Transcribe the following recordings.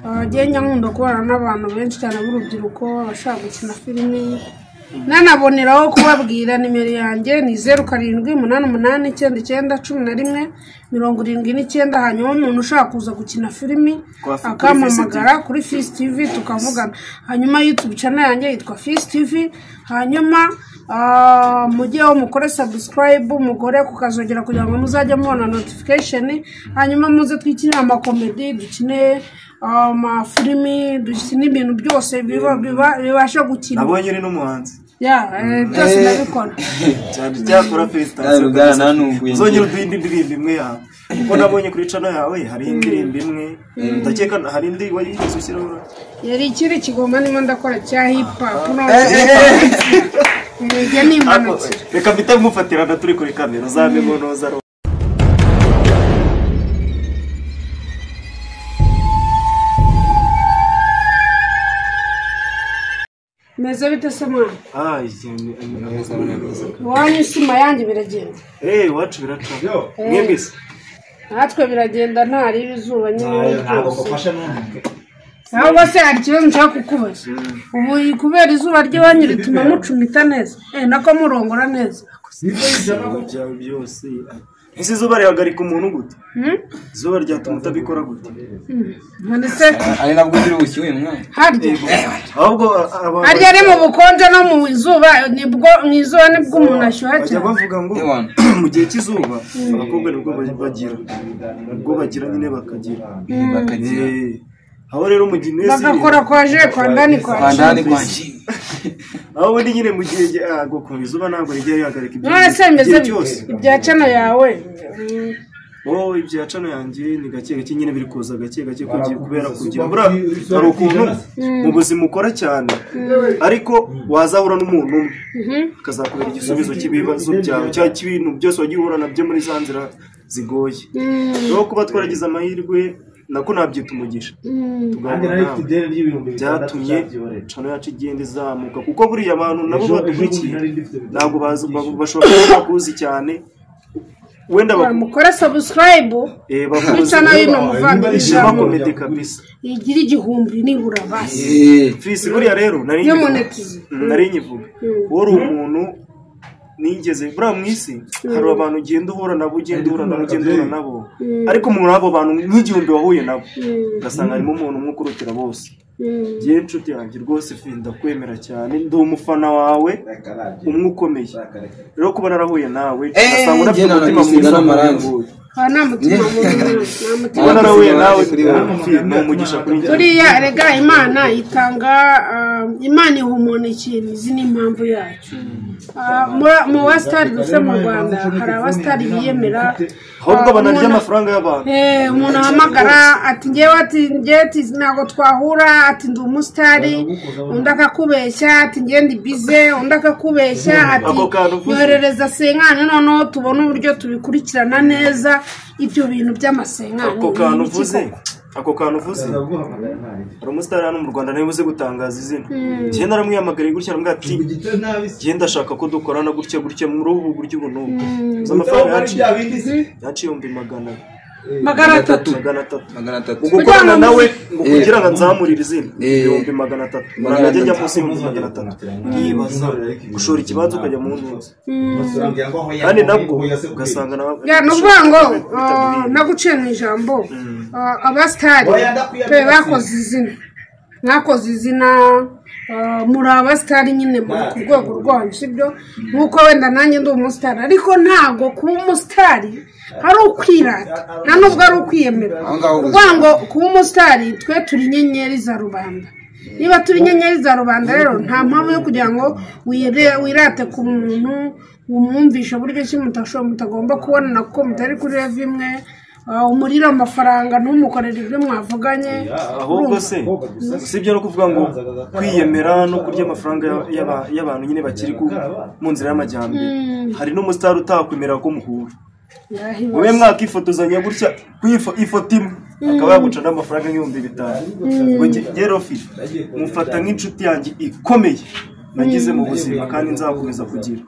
Genya nkunda kubana n'abantu benshi cyane b'urubyiruko bashaka gukina filimi nanaboneraho kubabwira nimero yanjye ni 0788991179 hanyuma umuntu ushaka kuza gukina filimi akampamagara kuri Fizz TV tukavugana. Hanyuma YouTube channel yanjye yitwa Fizz TV. Hanyuma mugiyeho mukore subscribe mugore kukazogera kugira ngo muzajya mubona notification. Hanyuma muze twikinira ama comedy dukine filimi dukine ibintu byose bibasha gukina. Nabonye uri n'umuhanzi byose ndabikora cyane cyakora freestyle zongera uduhindi indirimbo imwe yawe kuko nabonye kuri channel yawe hari indirimbo imwe ndakeka hari indi wayigeze ushyiraho yari ikiri kigoma nimo ndakora cya hip hop reka mpita mufatira turi kuri kamera zabe ngo noza meze bite se mwana? Neza. Wanyu sima yanjye biragenda. Wacu biraca. Mwembise. Natwe biragenda ntari ibizuba nyine. Ntabwo gufasha n'umwe. Ahubwo se hari ikibazo nshaka kukubaza. Ubu kubera izuba ry'iwanyu rituma mucumita neza. Nako murongora neza. Byawe byose. Ese izuba rihagarika umuntu gute? Izuba ryatuma utabikora gute? Ndetse ari nabwo biri ubushyuhe mwana. Ahubwo ari ari mu bukonje no mu izuba nibwo mwizuba nibwo umuntu ashyuha cyane. Bavuga ngo mu gihe cy'izuba abakobwa nibwo bagira nyine bakagira. Aho rero mu gihe nese bagakora kwaje kwandani kwaje. Aho buri nyine mu gihe gukora izuba ntabwo rigiye yagarika ibyo. Byose ibya cana yawe. Ibya cana yanjye ni gake nyine biri kuza gake kubera kugira bura ari ukuntu mu buzima ukora cyane ariko wazahura n'umuntu akazakubera igisubizo cy'ibibazo byawe cyangwa cy'ibintu byose wagihura nabyo muri za nzira zigoye. Rero kuba twaragize amahirwe nako nabyita umugisha byatumye cano yacu igenda izamuka kuko buriya abantu nabo badukurikiye ntabwo bashobora kuzi cyane wenda mukora subscribe bakuza ishema comedy kabisa igira igihumbi nibura basi Fizz buriya rero nari nyivuga wari umuntu nigeze bura mwisi hari abantu ugenda uhura nabo nabo ariko muri abo bantu nk'igihumbi wahuye nabo ugasanga harimo umuntu umwe ukurutira bose. Giye inshuti yanjye rwose finda kwemera cyane ndi umufana wawe umwe ukomeye rero kuba narahuye nawe ugasanga urafite umutima mwiza n'amarangi mutima narahuye nawe no umugisha kuri njye buriya rega Imana itanga Imana iha umuntu ikintu izi ni impamvu yacu. Mu basitari dufite mu Rwanda hari abasitari biyemera ahubwo banarya amafaranga y'abantu. Umuntu ahamagara ati ngewe ntabwo twahura ati ndi umusitari undi akakubeshya ati ngewe ndi bize undi akakubeshya ati yoherereza senkani noneho tubona uburyo tubikurikirana neza ibyo bintu by'amasenkani. Ako kantu uvuze hari umusitari hano mu Rwanda nawe uzi gutangaza izina njye naramwiyamagariye gutya aramubwira ati njye ndashaka ko dukorana gutya muri ubu buryo ubu n'ubu amafaranga yaciye 300 ugukorana nawe ngo kugira ngo nzamurire izina 300 murangajya njya munsi 300 yibaza gushora ikibanza ukajya mu ntuzi kandi nabwo ugasanga nuvuga ngo naguciye mu ijambo abasitari bakoze izina muri abasitari nyine ku rwego rwanyu sibyo nkuko wenda nanjye ndi umusitari ariko ntabwo kuba umusitari hari ukwirata nta nubwo ari ukwiyemera kuvuga ngo kuba umusitari twe turi inyenyeri za rubanda. Niba turi inyenyeri za rubanda rero nta mpamvu yo kugira ngo wirate ku muntu umwumvisha buryo ki mutagomba kubonana kuko mutari kuri rev imwe umuriro amafaranga ntumukorere ibyo mwavuganye. Ahubwo sibyo no kuvuga ngo kwiyemera no kurya amafaranga y'abantu nyine bakiri mu nzira y'amajyambere. Hari n'umusitari utakwemera ko muhura mube mwakifotozanya gutya ifoto imwe akaba yaguca n'amafaranga $5,000 ngo ngero mufata nk'inshuti yanjye ikomeye nagize mu buzima kandi nzakomeza kugira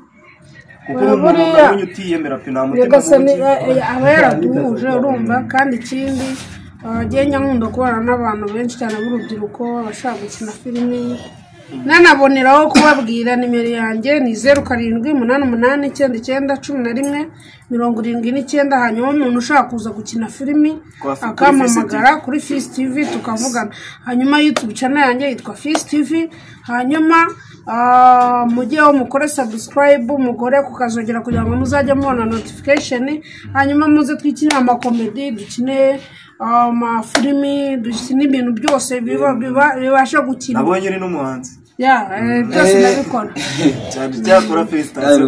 kuko umuntu utiyemera pe nta mutima aba yaraduhuje urumva kandi ikindi Genya nkunda kubana n'abantu benshi cyane b'urubyiruko bashaka gukina filime nanaboneraho kubabwira nimero yanjye ni 0788991179 hanyuma umuntu ushaka kuza gukina filimi akampamagara kuri Fist TV tukavugana hanyuma YouTube channel yanjye yitwa Fist TV hanyuma mujyeho mukore subscribe mugore kukazogera kugira ngo muzajye mubona notification hanyuma muze twikine amakomedi dukine filimi dukine ibintu byose bibasha gukina nabonye uri n'umuhanzi byose ndabikora cyane cyakora fesitasi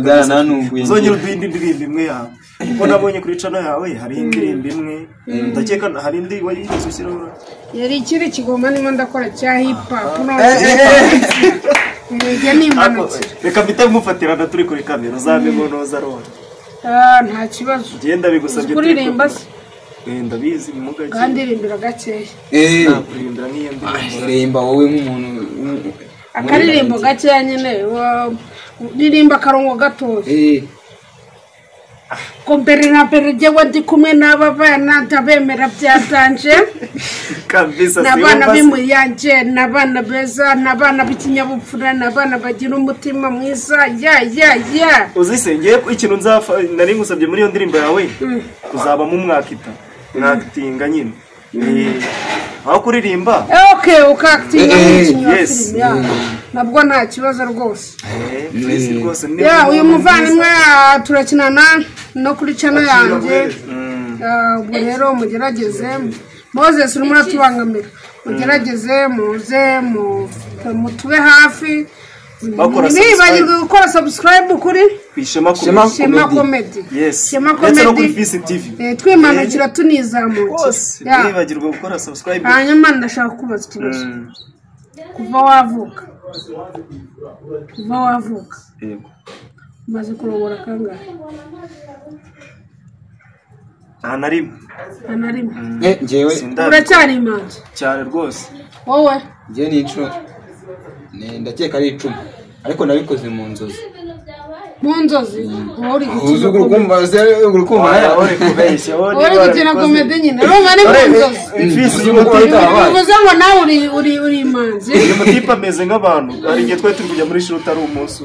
uzongera uduhinde indirimbo imwe yawe kuko nabonye kuri channel yawe hari indirimbo imwe ndakeka hari indi wari ushyiraho yari ikiri kigoma nimo ndakora cya hip hop reka mpita mufatirana turi kuri kamera uzabe ngo noza rora nta kibazo genda bigusabye kuririmba se ndabizi mugake kandi rimbira gakeya kuririmbira nk'iyo ndirimba wowe nk'umuntu akaririmbo gakeya nyine ririmba akarongo gatoya kompere na pere jewe ndi kumwe n'aba bana ndabemera byatanje kabisa n'abana b'imuyanje n'abana beza n'abana b'ikinyabupfura n'abana bagira umutima mwiza ya uzisengeye ikintu nzafa nari ngusabye muri iyo ndirimbo yawe kuzaba mu mwakita mwakitinga nyine aho kuririmba ukakitinga yes nabwo nta kibazo rwose uyu muvandimwe turakinana no kuri channel yanjye ubwo rero mugerageze Moses urimo uratubangamira mugerageze muze mutube hafi ntibibagirwe gukora subscribe kuri Shema Comedy Shema Comedy twimanukira tunizamukira ntibibagirwe gukora subscribe hanyuma ndashaka kubaza ikibazo kuva wavuka umaze kurobora kangahe anarimwe njyewe uracyari imanzi cyane rwose wowe njyewe ni inshuro ndakeka ari 10 ariko nabikoze mu nzozi wowe uri gukina komedi nyine urumva ni mu nzozi bivuze ngo nawe uri imanzi uyu mutipe ameze nk'abantu hari igihe twari turi kujya muri shuri utari umunsi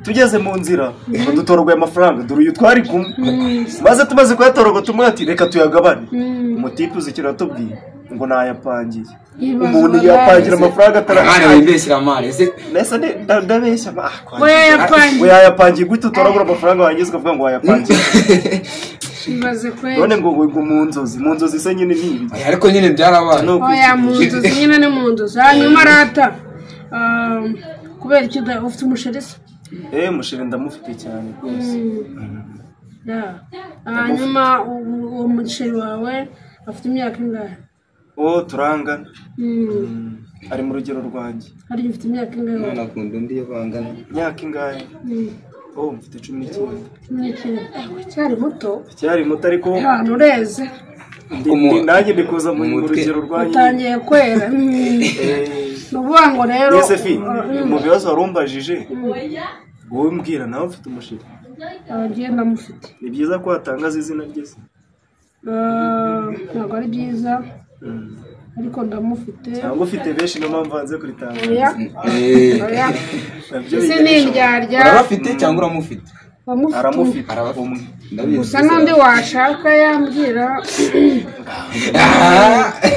tugeze mu nzira dutorogwe amafaranga dore uyu twari kumwe maze tumaze kuyatorogwa tumwe ati reka tuyagabane umutipe uzikira atubwiye ngo nayapangiye umuntu yapangira amafaranga atarahari wibeshyira amare se nese ndabeshya we yayapangiye gute utoragura amafaranga wangize ukavuga ngo wayapangiye ibaze kweli none ngo mu nzozi se nyine nibi ariko nyine byarabaye mu nzozi nyine ni mu nzozi hanyuma rata kubera icyo ufite umusheri se umusheri ndamufite cyane rwose hanyuma uwo musheri wawe afite imyaka ingahe turangana ari mu rugero rwanjye hari ufite imyaka ingahe nakunda undi yo bangana imyaka ingahe mfite 19 cyari muto ariko ureze nanjye ndikuza mu rugero rwanjye utangiye kwera nuvuga ngo rero mu bibazo warumbajije wowe mbwira nawe ufite umusheri agenda mufite ni byiza ko watangaza izina rye ntabwo ari byiza ariko ndamufite cyangwa ufite benshi no mpamvu hanze kuritangaza ese ni indyarya urabafite cyangwa uramufite aramufite gusa n'undi washaka yambwira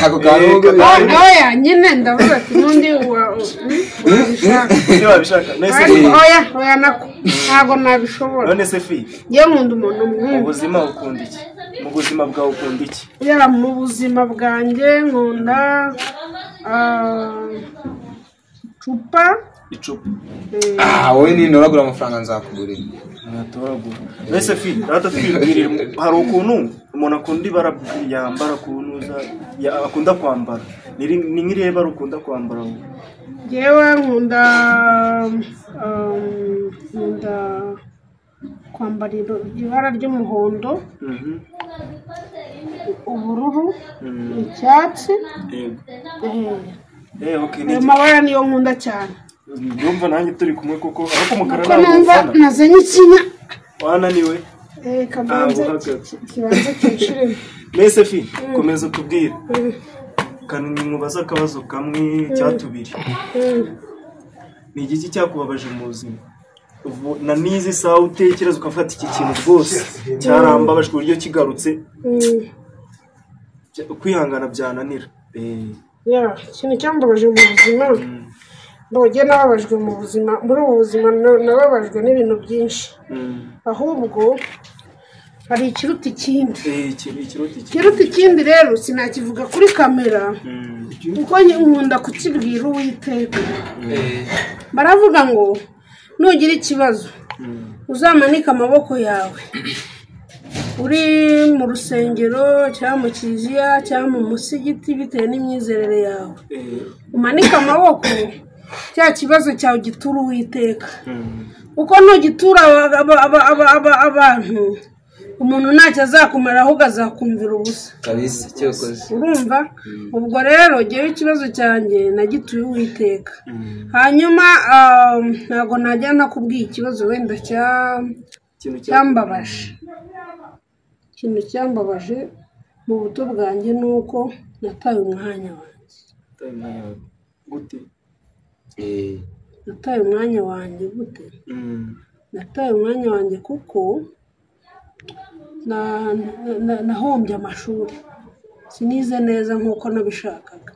ako kantu nyine ndavuga ati n'undi wabishaka oya nako ntabwo nabishobora none se fi yewe nkunda umuntu mu buzima ukunda iki mu buzima bwawe ukunda iki mu buzima bwanjye nkunda icupa wowe nini uragura amafaranga nzakugurira natoragura mbese fi rata twibwirira hari ukuntu umuntu akunda ibara yambara akunda kwambara ni nk'irihe bara ukunda kwambara yewe nkunda kwambara ibara ry'umuhondo ubururu icyatsi ayo mabara niyo nkunda cyane ndumva nanjye turi kumwe kuko ariko umukara ntabwo numva nazanye ikinya wananiwe kabanza kibanza kinshiremo mese fi komeza tubwire kandi nkubaza akabazo kamwe cyatubiri ni igiki cyakubabaje mu buzima na nizi sawa utekereza ukafata iki kintu rwose cyarambabaje ku buryo kigarutse kwihangana byananira ikintu cyambabaje mu buzima ndoge nababajwe mu buzima muri ubu buzima nababajwe n'ibintu byinshi ahubwo hari ikiruta ikindi ikiruta ikindi rero sinakivuga kuri kamera kuko nkunda kukibwira Uwiteka baravuga ngo nugira ikibazo uzamanike amaboko yawe uri mu rusengero cyangwa mu kiliziya cyangwa mu musigiti bitewe n'imyizerere yawe umanike amaboko cya kibazo cyawe gitura Uwiteka uko nugitura abantu umuntu ntacyo azakumara ahubwo azakumvira ubusa kabisa cyokoze urumva ubwo rero ngewe ikibazo cyanjye nagituye Uwiteka hanyuma ntabwo najya nakubwiye ikibazo wenda cyambabaje ikintu cyambabaje mu buto bwanjye ni uko nataye umwanya wanjye gute nataye umwanya wanjye gute nataye umwanya wanjye kuko nahombye amashuri sinize neza nk'uko nabishakaga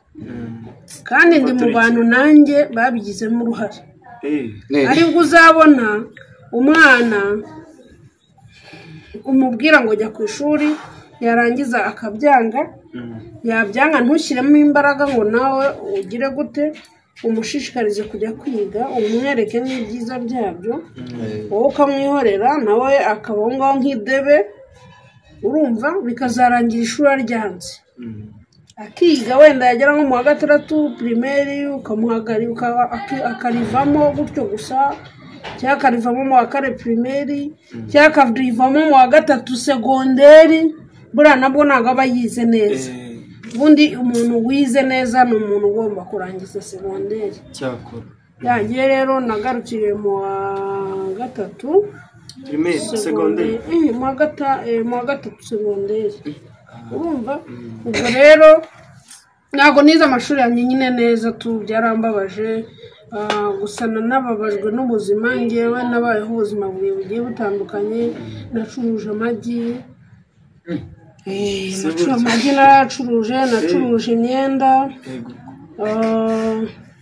kandi ndi mu bantu nanjye babigizemo uruhare aribwo uzabona umwana umubwira ngo jya ku ishuri yarangiza akabyanga yabyanga ntushyiremo imbaraga ngo nawe ugire gute umushishikarize kujya kwiga umwereke n'ibyiza byabyo wowe ukamwihorera nawe akaba aho ngaho nk'idebe urumva bikazarangira ishuri aryanze akiga wenda yagera nko mu wa gatandatu pirimeri ukamuhagarika akarivamo gutyo gusa cyangwa akarivamo mu wa kane pirimeri cyangwa akarivamo mu wa gatatu segonderi buriya nabwo ntabwo aba yize neza ubundi umuntu wize neza ni umuntu ugomba kurangiza segonderi cyakora yagiye rero nagarukiye mu wa gatatu primaire segonderi mu wa gatatu segonderi urumva ubwo rero ntabwo nize amashuri yanjye nyine neza byarambabaje gusa nanababajwe n'ubuzima ngewe nabayeho ubuzima bugiye butandukanye nacuruje amagi nacuruje imyenda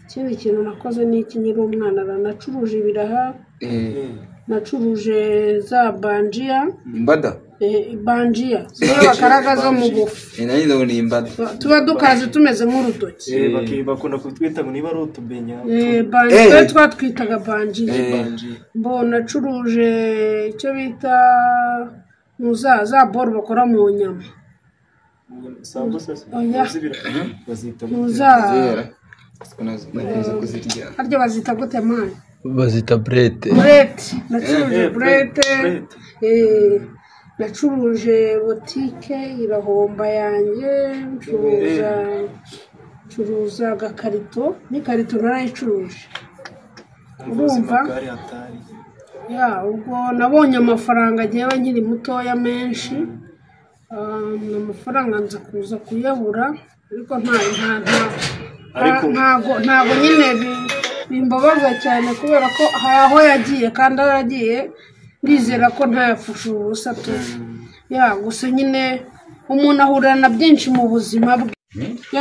ikindi kintu nakoze ni iki nyiri umwana nacuruje ibiraha nacuruje za banjiya imbada banjiya ziba bakaraga zo mu bufu ni imbada tuba dukaze tumeze nk'urutoki bakunda kutwita ngo niba ari utubenya banjiya twatwitaga banjiya nacuruje icyo bita za boro bakora mu nyama harya bazita gute mani bazita burete nacuruje burete nacuruje botike irahomba yanjye ncuruza agakarito n'ikarito narayicuruje urumva ubwo nabonye amafaranga agiye nkiri mutoya menshi amafaranga nza kuza kuyabura ariko ntabwo nyine bimbabaza cyane kubera ko hari aho yagiye kandi aho yagiye ndizera ko ntayapfusha ubusa tu gusa nyine umuntu ahurira na byinshi mu buzima bwe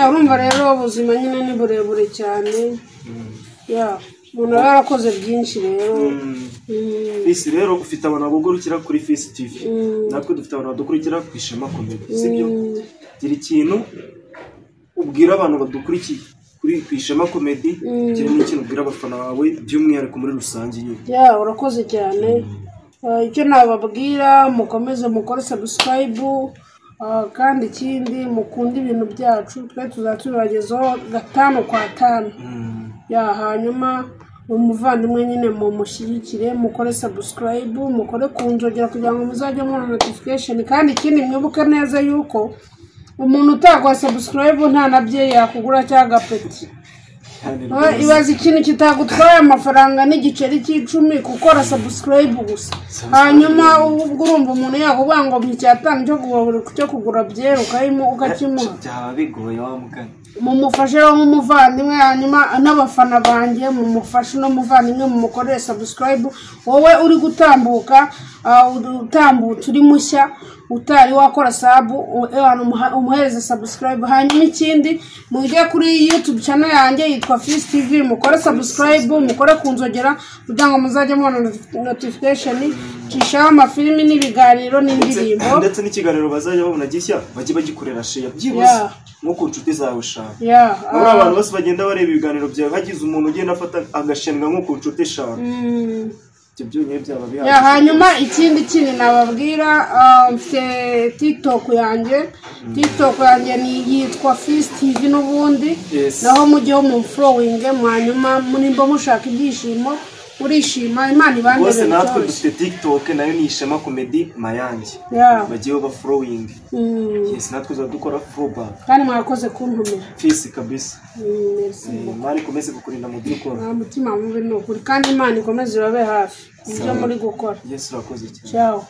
urumva rero ubuzima nyine ni burebure cyane umuntu aba yarakoze byinshi rero Fisi rero ufite abantu bagurukira kuri Fisi TV natwe dufite abantu badukurikira ku Ishema Comedy sibyo gira ikintu ubwira abantu badukurikiye kuri ku Ishema Comedy gira n'ikintu ubwira abafana bawe by'umwihariko muri rusange nyine urakoze cyane icyo nababwira mukomeze mukore subscribe kandi ikindi mukunda ibintu byacu twe tuzatubagezaho 5 kwa 5 hanyuma umuvandimwe nyine mumushyigikire mukore subscribe mukore kunzogera kugira ngo muzajye mubona notification kandi ikindi mwibuke neza yuko umuntu utagwa subscribe nta nabye yakugura cyangwa gapeti ibaza ikintu kitagutwaye amafaranga n'igiceri cy'icumi gukora subscribe gusa hanyuma ubwo urumva umuntu yakuvuga ngo mwicyatanga cyo kugura byero ukakimuha byaba bigoye wa mugani mumufashe rero nk'umuvandimwe hanyuma n'abafana banjye mumufashe n'umuvandimwe mumukorere subscribe wowe uri gutambuka utambutse uri mushya utari wakora sub umuhereza subscribe hanyuma ikindi mujye kuri YouTube channel yanjye yitwa Fizz TV mukore subscribe mukore kunzogera kugira ngo muzajye mubona notification cishaho amafilimi n'ibiganiro n'indirimbo ndetse n'ikiganiro bazajya babona gishya bajye bagikorera share byibuze nko ku nshuti zawe shaka abantu bose bagenda bareba ibiganiro byawe hagize umuntu ugenda afata agashenga nko ku nshuti shaka hanyuma ikindi nababwira mfite TikTok yanjye yitwa Fizz TV n'ubundi naho mujyeho mu following hanyuma nimba mushaka ibyishimo urishima Imana ibande bose natwe dufite TikTok nayo ni Ishema Comedy Mayange bagiye ba following yes natwe zadukora throwback kandi mwakoze kuntumira Fizz kabisa mari komeze kukurinda mu by'ukora mutima mubi no kuri kandi Imana ikomeze irabe hafi ibyo muri gukora yes urakoze cyane ciao